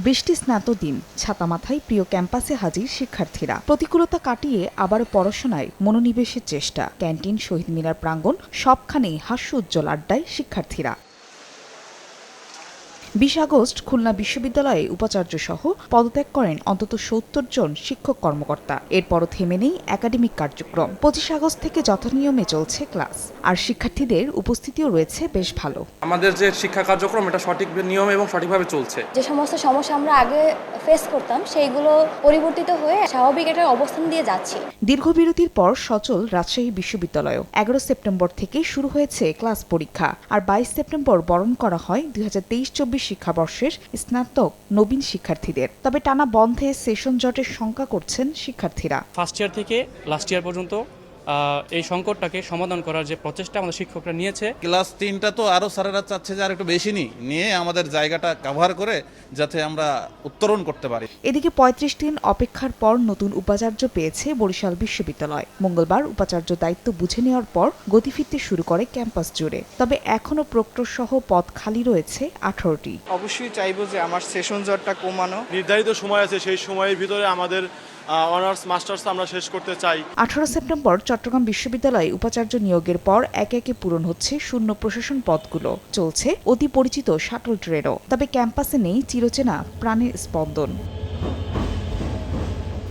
বৃষ্টি স্নাত দিন, ছাতা মাথায় প্রিয় ক্যাম্পাসে হাজির শিক্ষার্থীরা। প্রতিকূলতা কাটিয়ে আবার পড়াশোনায় মনোনিবেশের চেষ্টা। ক্যান্টিন, শহীদ মিনার প্রাঙ্গণ সবখানেই হাস্য উজ্জ্বল আড্ডায় শিক্ষার্থীরা। 20 আগস্ট খুলনা বিশ্ববিদ্যালয়ে উপাচার্য সহ পদত্যাগ করেন অন্তত 70 জন শিক্ষক কর্মকর্তা। এরপরও থেমে নেই একাডেমিক কার্যক্রম। 25 আগস্ট থেকে যথানিয়মে চলছে ক্লাস, আর শিক্ষার্থীদের উপস্থিতিও রয়েছে বেশ ভালো। আমাদের যে শিক্ষা কার্যক্রম এটা সঠিক নিয়মে এবং সঠিকভাবে চলছে। যে সমস্ত সমস্যা আমরা আগে ফেস করতাম সেইগুলো পরিবর্তিত হয়ে স্বাভাবিক একটা অবস্থান দিয়ে যাচ্ছি। দীর্ঘ বিরতির পর সচল রাজশাহী বিশ্ববিদ্যালয়। 11 সেপ্টেম্বর থেকে শুরু হয়েছে ক্লাস পরীক্ষা, আর 22 সেপ্টেম্বর বরণ করা হয় 2023-24 শিক্ষাবর্ষের স্নাতক নবীন শিক্ষার্থীদের। তবে টানা বন্ধে সেশন জটের শঙ্কা করছেন শিক্ষার্থীরা। ফার্স্ট ইয়ার থেকে লাস্ট ইয়ার পর্যন্ত এই সংকটটাকে সমাধান করার যে প্রচেষ্টা আমাদের শিক্ষকরা নিয়েছে। ক্লাস 3টা তো আরও স্যারেরা চাচ্ছে যে আর একটু বেশি নিয়ে আমাদের জায়গাটা কভার করে যাতে আমরা উত্তরণ করতে পারি। এদিকে 35 দিন অপেক্ষার পর নতুন উপাচার্য পেয়েছে বরিশাল বিশ্ববিদ্যালয়। মঙ্গলবার উপাচার্য দায়িত্ব বুঝে নেওয়ার পর গতি ফিরতে শুরু করে ক্যাম্পাস জুড়ে। তবে এখনও প্রক্টর সহ পদ খালি রয়েছে 18টি। অবশ্যই চাইবো যে আমার সেশন জটটা কমানো। নির্ধারিত সময় আছে, সেই সময়ের ভিতরে আমাদের অনার্স মাস্টার্স আমরা শেষ করতে চাই। 18 সেপ্টেম্বর চট্টগ্রাম বিশ্ববিদ্যালয়ে উপাচার্য নিয়োগের পর একে একে পূরণ হচ্ছে শূন্য প্রশাসন পদগুলো। চলছে অতি পরিচিত শাটল ট্রেনও। তবে ক্যাম্পাসে নেই চিরচেনা প্রাণের স্পন্দন।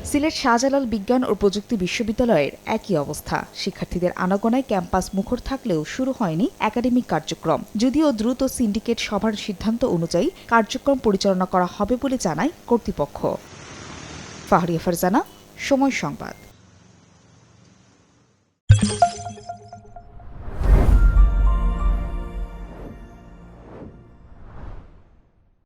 সিলেট শাহজালাল বিজ্ঞান ও প্রযুক্তি বিশ্ববিদ্যালয়ের একই অবস্থা। শিক্ষার্থীদের আনাগোনায় ক্যাম্পাস মুখর থাকলেও শুরু হয়নি একাডেমিক কার্যক্রম। যদিও দ্রুত সিন্ডিকেট সভার সিদ্ধান্ত অনুযায়ী কার্যক্রম পরিচালনা করা হবে বলে জানায় কর্তৃপক্ষ। ফাহরিয়া ফারজানা, সময় সংবাদ।